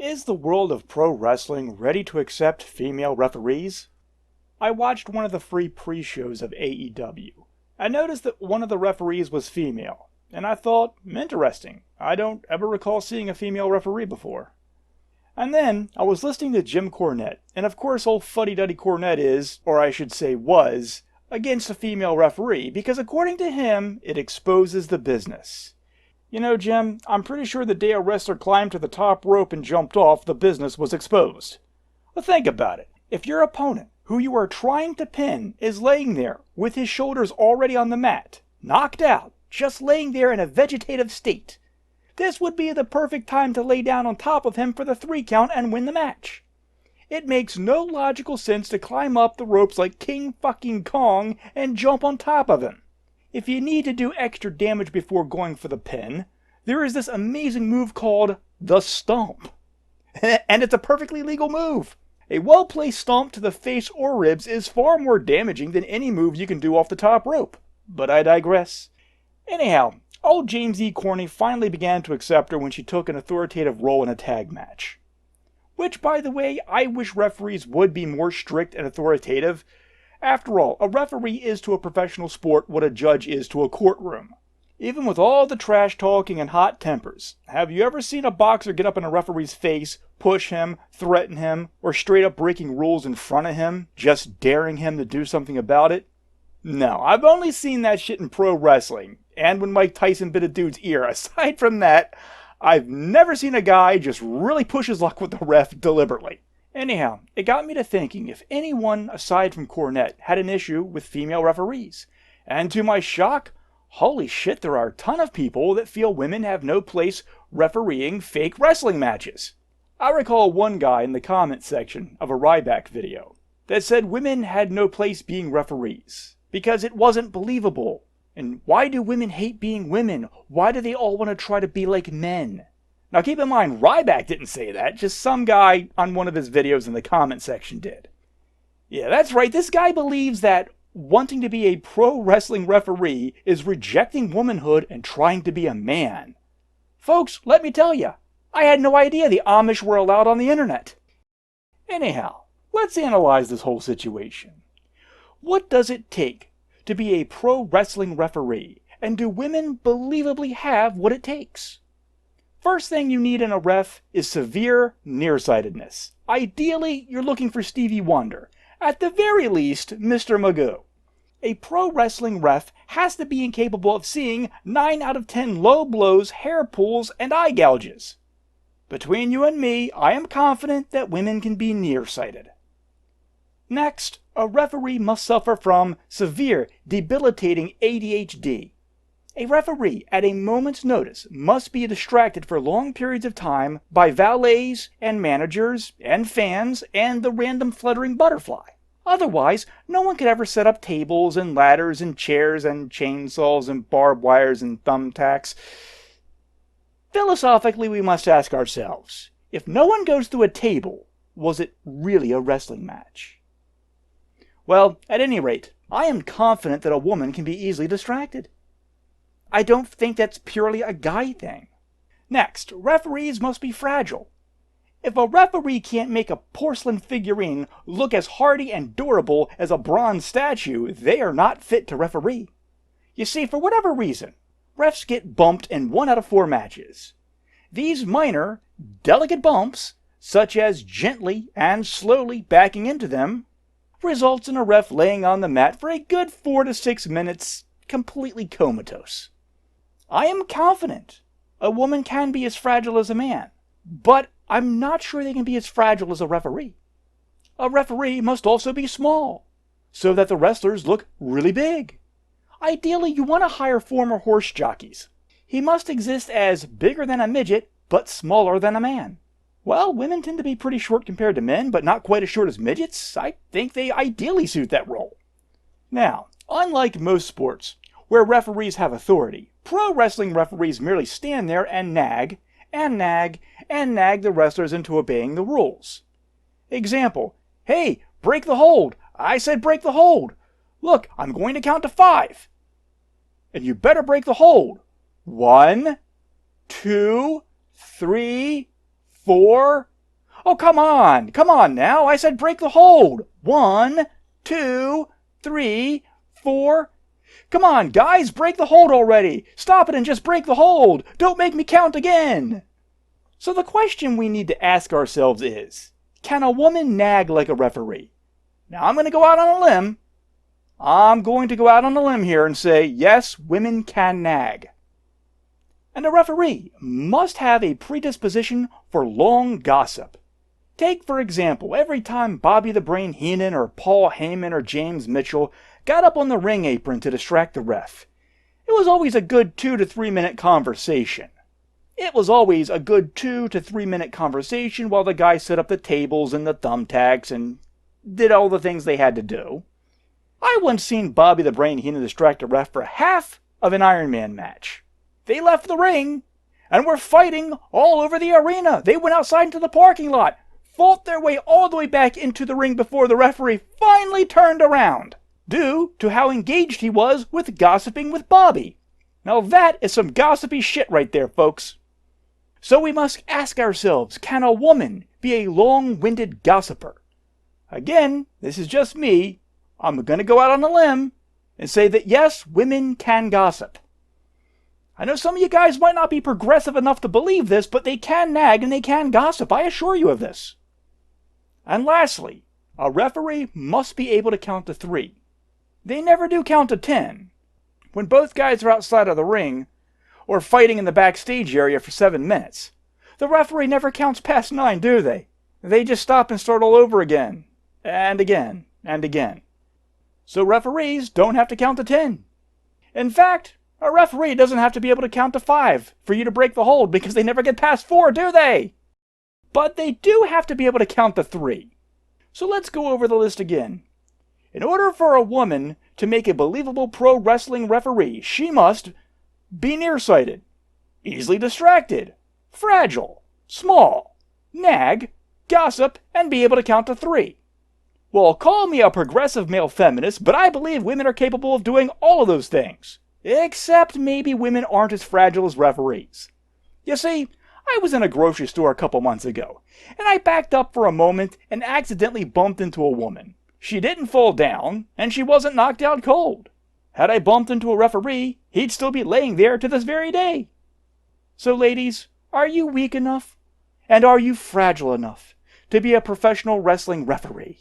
Is the world of pro wrestling ready to accept female referees? I watched one of the free pre-shows of AEW. I noticed that one of the referees was female, and I thought, interesting, I don't ever recall seeing a female referee before. And then I was listening to Jim Cornette, and of course old fuddy-duddy Cornette is, or I should say was, against a female referee because according to him, it exposes the business. You know, Jim, I'm pretty sure the day a wrestler climbed to the top rope and jumped off, the business was exposed. Well, think about it. If your opponent, who you are trying to pin, is laying there with his shoulders already on the mat, knocked out, just laying there in a vegetative state, this would be the perfect time to lay down on top of him for the 3 count and win the match. It makes no logical sense to climb up the ropes like King fucking Kong and jump on top of him. If you need to do extra damage before going for the pin, there is this amazing move called the Stomp. And it's a perfectly legal move. A well-placed stomp to the face or ribs is far more damaging than any move you can do off the top rope. But I digress. Anyhow, old James E. Corney finally began to accept her when she took an authoritative role in a tag match. Which, by the way, I wish referees would be more strict and authoritative. After all, a referee is to a professional sport what a judge is to a courtroom. Even with all the trash talking and hot tempers, have you ever seen a boxer get up in a referee's face, push him, threaten him, or straight up breaking rules in front of him, just daring him to do something about it? No, I've only seen that shit in pro wrestling, and when Mike Tyson bit a dude's ear. Aside from that, I've never seen a guy just really push his luck with the ref deliberately. Anyhow, it got me to thinking if anyone aside from Cornette had an issue with female referees. And to my shock, holy shit, there are a ton of people that feel women have no place refereeing fake wrestling matches. I recall one guy in the comment section of a Ryback video that said women had no place being referees because it wasn't believable. And why do women hate being women? Why do they all want to try to be like men? Now keep in mind, Ryback didn't say that, just some guy on one of his videos in the comment section did. Yeah, that's right, this guy believes that wanting to be a pro wrestling referee is rejecting womanhood and trying to be a man. Folks, let me tell you, I had no idea the Amish were allowed on the internet. Anyhow, let's analyze this whole situation. What does it take to be a pro wrestling referee, and do women believably have what it takes? First thing you need in a ref is severe nearsightedness. Ideally, you're looking for Stevie Wonder. At the very least, Mr. Magoo. A pro wrestling ref has to be incapable of seeing 9 out of 10 low blows, hair pulls, and eye gouges. Between you and me, I am confident that women can be nearsighted. Next, a referee must suffer from severe, debilitating ADHD. A referee, at a moment's notice, must be distracted for long periods of time by valets and managers and fans and the random fluttering butterfly. Otherwise, no one could ever set up tables and ladders and chairs and chainsaws and barbed wires and thumbtacks. Philosophically, we must ask ourselves, if no one goes through a table, was it really a wrestling match? Well, at any rate, I am confident that a woman can be easily distracted. I don't think that's purely a guy thing. Next, referees must be fragile. If a referee can't make a porcelain figurine look as hardy and durable as a bronze statue, they are not fit to referee. You see, for whatever reason, refs get bumped in 1 out of 4 matches. These minor, delicate bumps, such as gently and slowly backing into them, results in a ref laying on the mat for a good 4 to 6 minutes, completely comatose. I am confident a woman can be as fragile as a man, but I'm not sure they can be as fragile as a referee. A referee must also be small, so that the wrestlers look really big. Ideally, you want to hire former horse jockeys. He must exist as bigger than a midget, but smaller than a man. Well, women tend to be pretty short compared to men, but not quite as short as midgets. I think they ideally suit that role. Now, unlike most sports, where referees have authority, pro wrestling referees merely stand there and nag, and nag, and nag the wrestlers into obeying the rules. Example, hey, break the hold. I said break the hold. Look, I'm going to count to 5. And you better break the hold. 1, 2, 3, 4, Oh, come on. Come on now. I said break the hold. 1, 2, 3, 4. Come on, guys, break the hold already. Stop it and just break the hold. Don't make me count again. So the question we need to ask ourselves is, can a woman nag like a referee? Now I'm going to go out on a limb. I'm going to go out on a limb here and say, yes, women can nag. And a referee must have a predisposition for long gossip. Take, for example, every time Bobby the Brain Heenan or Paul Heyman or James Mitchell got up on the ring apron to distract the ref. It was always a good 2 to 3 minute conversation. It was always a good 2 to 3 minute conversation while the guys set up the tables and the thumbtacks and did all the things they had to do. I once seen Bobby the Brain Heenan distract a ref for half of an Iron Man match. They left the ring and were fighting all over the arena. They went outside into the parking lot, fought their way all the way back into the ring before the referee finally turned around, due to how engaged he was with gossiping with Bobby. Now that is some gossipy shit right there, folks. So we must ask ourselves, can a woman be a long-winded gossiper? Again, this is just me. I'm going to go out on a limb and say that yes, women can gossip. I know some of you guys might not be progressive enough to believe this, but they can nag and they can gossip. I assure you of this. And lastly, a referee must be able to count to 3. They never do count to 10. When both guys are outside of the ring, or fighting in the backstage area for 7 minutes, the referee never counts past 9, do they? They just stop and start all over again, and again, and again. So referees don't have to count to 10. In fact, a referee doesn't have to be able to count to 5 for you to break the hold, because they never get past 4, do they? But they do have to be able to count to 3. So let's go over the list again. In order for a woman to make a believable pro wrestling referee, she must be nearsighted, easily distracted, fragile, small, nag, gossip, and be able to count to 3. Well, call me a progressive male feminist, but I believe women are capable of doing all of those things. Except maybe women aren't as fragile as referees. You see, I was in a grocery store a couple months ago, and I backed up for a moment and accidentally bumped into a woman. She didn't fall down, and she wasn't knocked out cold. Had I bumped into a referee, he'd still be laying there to this very day. So ladies, are you weak enough? And are you fragile enough to be a professional wrestling referee?